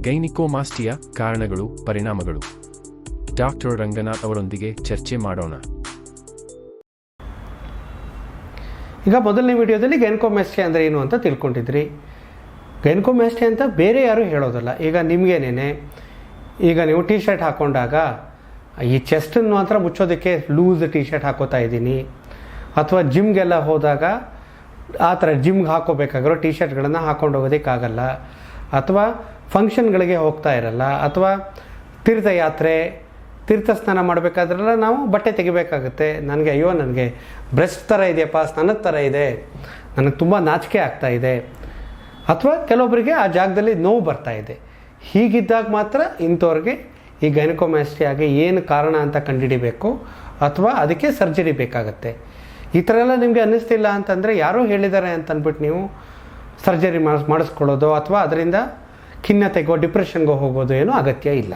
ಗೈನಿಕೋಮಾಸ್ಟಿಯಾ ಕಾರಣಗಳು, ಪರಿಣಾಮಗಳು. ಡಾಕ್ಟರ್ ರಂಗನಾಥ್ ಅವರೊಂದಿಗೆ ಚರ್ಚೆ ಮಾಡೋಣ. ಈಗ ಮೊದಲನೇ ವಿಡಿಯೋದಲ್ಲಿ ಗೈನಕೋಮಾಸ್ಟಿಯಾ ಅಂದರೆ ಏನು ಅಂತ ತಿಳ್ಕೊಂಡಿದ್ರಿ. ಗೈನಕೋಮಾಸ್ಟಿಯಾ ಅಂತ ಬೇರೆ ಯಾರೂ ಹೇಳೋದಲ್ಲ. ಈಗ ನಿಮಗೇನೇನೆ, ಈಗ ನೀವು ಟಿ ಶರ್ಟ್ ಹಾಕ್ಕೊಂಡಾಗ ಈ ಚೆಸ್ಟನ್ನು ಮಾತ್ರ ಮುಚ್ಚೋದಕ್ಕೆ ಲೂಸ್ ಟಿ ಶರ್ಟ್ ಹಾಕೋತಾ ಇದ್ದೀನಿ, ಅಥವಾ ಜಿಮ್ಗೆಲ್ಲ ಹೋದಾಗ ಆ ಥರ ಜಿಮ್ಗೆ ಹಾಕೋಬೇಕಾಗಿರೋ ಟಿ ಶರ್ಟ್ಗಳನ್ನು ಹಾಕ್ಕೊಂಡು ಹೋಗೋದಕ್ಕಾಗಲ್ಲ, ಅಥವಾ ಫಂಕ್ಷನ್ಗಳಿಗೆ ಹೋಗ್ತಾ ಇರಲ್ಲ, ಅಥವಾ ತೀರ್ಥಯಾತ್ರೆ ತೀರ್ಥಸ್ನಾನ ಮಾಡಬೇಕಾದ್ರೆಲ್ಲ ನಾವು ಬಟ್ಟೆ ತೆಗಿಬೇಕಾಗುತ್ತೆ. ನನಗೆ ಬ್ರೆಸ್ಟ್ ಥರ ಇದೆಯಪ್ಪ, ಸ್ತನದ ಥರ ಇದೆ, ನನಗೆ ತುಂಬ ನಾಚಿಕೆ ಆಗ್ತಾ ಇದೆ, ಅಥವಾ ಕೆಲವೊಬ್ಬರಿಗೆ ಆ ಜಾಗದಲ್ಲಿ ನೋವು ಬರ್ತಾ ಇದೆ. ಹೀಗಿದ್ದಾಗ ಮಾತ್ರ ಇಂಥವ್ರಿಗೆ ಈ ಗೈನಕೋಮಾಸ್ಟಿಯಾಗೆ ಏನು ಕಾರಣ ಅಂತ ಕಂಡುಹಿಡಿಬೇಕು, ಅಥವಾ ಅದಕ್ಕೆ ಸರ್ಜರಿ ಬೇಕಾಗತ್ತೆ. ಈ ಥರ ಎಲ್ಲ ನಿಮಗೆ ಅನ್ನಿಸ್ತಿಲ್ಲ ಅಂತಂದರೆ ಯಾರೋ ಹೇಳಿದ್ದಾರೆ ಅಂತ ಅಂದ್ಬಿಟ್ಟು ನೀವು ಸರ್ಜರಿ ಮಾಡಿಸ್ಕೊಳ್ಳೋದು ಅಥವಾ ಅದರಿಂದ ಖಿನ್ನತೆಗೋ ಡಿಪ್ರೆಷನ್ಗೋ ಹೋಗೋದು ಏನೂ ಅಗತ್ಯ ಇಲ್ಲ.